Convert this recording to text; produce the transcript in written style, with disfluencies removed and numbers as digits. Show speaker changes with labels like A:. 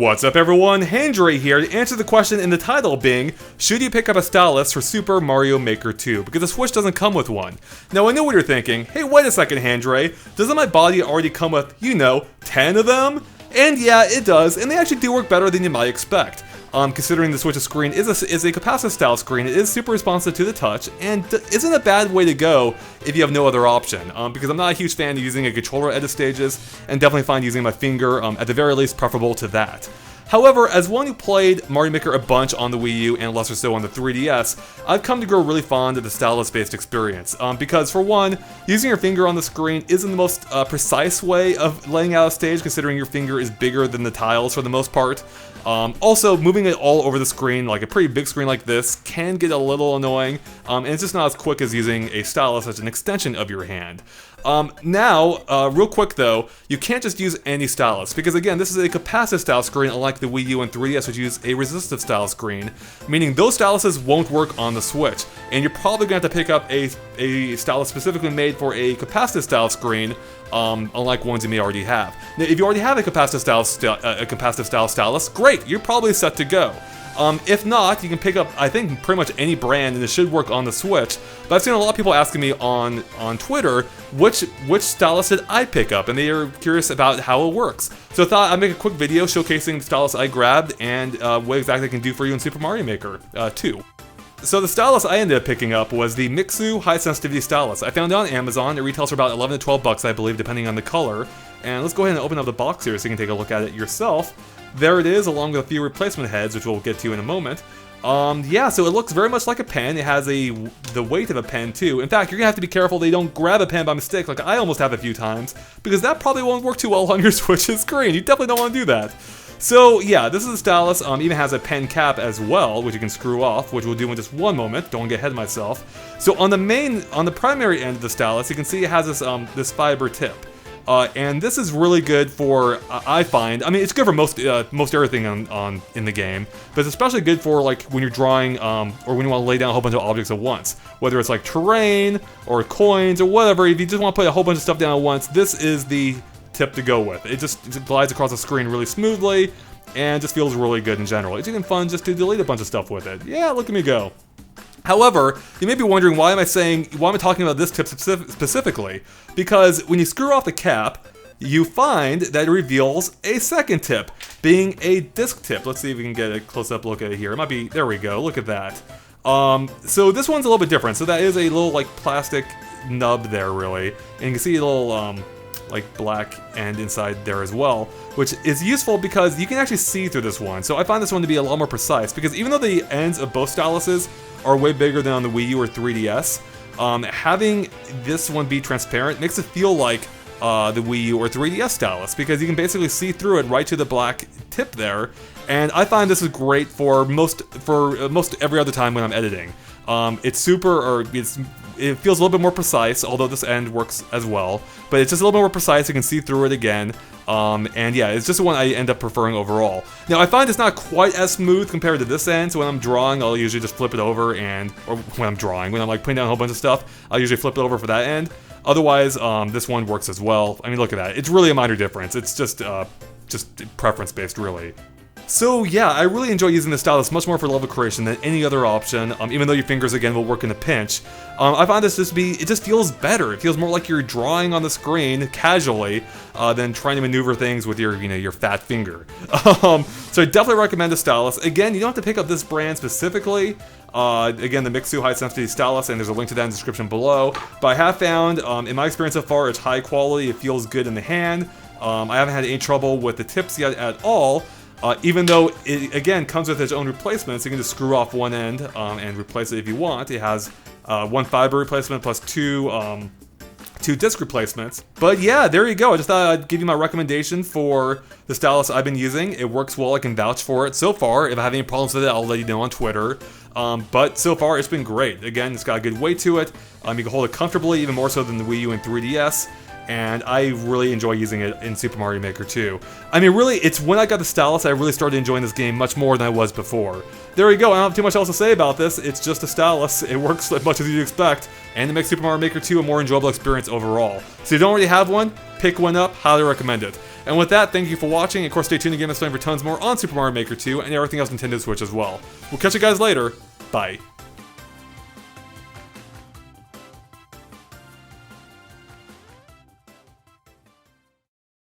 A: What's up everyone, Handray here to answer the question in the title being, should you pick up a Stylus for Super Mario Maker 2? Because the Switch doesn't come with one. Now I know what you're thinking, hey wait a second Handray, doesn't my body already come with, 10 of them? And yeah, it does, and they actually do work better than you might expect. Considering the Switch's screen is a capacitive style screen, it is super responsive to the touch, and isn't a bad way to go if you have no other option. Because I'm not a huge fan of using a controller at the stages, and definitely find using my finger, at the very least, preferable to that. However, as one who played Mario Maker a bunch on the Wii U and lesser so on the 3DS, I've come to grow really fond of the stylus-based experience. Because for one, using your finger on the screen isn't the most precise way of laying out a stage, considering your finger is bigger than the tiles for the most part. Also, moving it all over the screen, like a pretty big screen like this, can get a little annoying, and it's just not as quick as using a stylus as an extension of your hand. Real quick though, you can't just use any stylus, because again, this is a capacitive style screen, unlike the Wii U and 3DS which use a resistive style screen, meaning those styluses won't work on the Switch, and you're probably going to have to pick up a stylus specifically made for a capacitive style screen, unlike ones you may already have. Now, if you already have a capacitive style stylus, great, you're probably set to go. If not, you can pick up, I think, pretty much any brand, and it should work on the Switch. But I've seen a lot of people asking me on Twitter, which stylus did I pick up, and they are curious about how it works. So I thought I'd make a quick video showcasing the stylus I grabbed, and what exactly it can do for you in Super Mario Maker 2. So the stylus I ended up picking up was the Mixu High Sensitivity Stylus. I found it on Amazon. It retails for about 11 to 12 bucks, I believe, depending on the color. And let's go ahead and open up the box here so you can take a look at it yourself. There it is, along with a few replacement heads, which we'll get to in a moment. Yeah, so it looks very much like a pen. It has the weight of a pen too. In fact, you're gonna have to be careful that you don't grab a pen by mistake, like I almost have a few times, because that probably won't work too well on your Switch's screen. You definitely don't want to do that. So yeah, this is a stylus. Even has a pen cap as well, which you can screw off, which we'll do in just one moment. Don't get ahead of myself. So on the primary end of the stylus, you can see it has this fiber tip. And this is really good for, I find, I mean, it's good for most everything in the game, but it's especially good for like when you're drawing, or when you want to lay down a whole bunch of objects at once. Whether it's like terrain, or coins, or whatever, if you just want to put a whole bunch of stuff down at once, this is the tip to go with. It glides across the screen really smoothly, and just feels really good in general. It's even fun just to delete a bunch of stuff with it. Yeah, look at me go. However, you may be wondering why am I talking about this tip specifically? Because when you screw off the cap, you find that it reveals a second tip, being a disc tip. Let's see if we can get a close-up look at it here. It might be, there we go, look at that. So this one's a little bit different. So that is a little like plastic nub there really, and you can see a little like black end inside there as well, which is useful because you can actually see through this one. So I find this one to be a lot more precise, because even though the ends of both styluses are way bigger than on the Wii U or 3DS, having this one be transparent makes it feel like the Wii U or 3DS stylus, because you can basically see through it right to the black tip there. And I find this is great for most every other time when I'm editing. It feels a little bit more precise, although this end works as well, but it's just a little bit more precise. You can see through it again, and yeah, it's just the one I end up preferring overall. Now, I find it's not quite as smooth compared to this end, so when I'm drawing, I'll usually just flip it over, or when I'm like putting down a whole bunch of stuff, I'll usually flip it over for that end. Otherwise, this one works as well. I mean, look at that. It's really a minor difference. It's just preference-based, really. So yeah, I really enjoy using the stylus much more for level creation than any other option, even though your fingers again will work in a pinch. I find this it just feels better. It feels more like you're drawing on the screen casually than trying to maneuver things with your fat finger. So I definitely recommend the stylus. Again, you don't have to pick up this brand specifically. Again, the Mixu High Sensitivity Stylus, and there's a link to that in the description below. But I have found, in my experience so far, it's high quality. It feels good in the hand. I haven't had any trouble with the tips yet at all. Even though it, again, comes with its own replacements, you can just screw off one end and replace it if you want. It has one fiber replacement plus two disc replacements. But yeah, there you go. I just thought I'd give you my recommendation for the stylus I've been using. It works well. I can vouch for it so far. If I have any problems with it, I'll let you know on Twitter. But so far, it's been great. Again, it's got a good weight to it. You can hold it comfortably, even more so than the Wii U and 3DS. And I really enjoy using it in Super Mario Maker 2. I mean, really, it's when I got the stylus I really started enjoying this game much more than I was before. There you go, I don't have too much else to say about this. It's just a stylus. It works as much as you'd expect, and it makes Super Mario Maker 2 a more enjoyable experience overall. So if you don't already have one, pick one up, highly recommend it. And with that, thank you for watching, and of course stay tuned to Game Explained for tons more on Super Mario Maker 2 and everything else Nintendo Switch as well. We'll catch you guys later. Bye.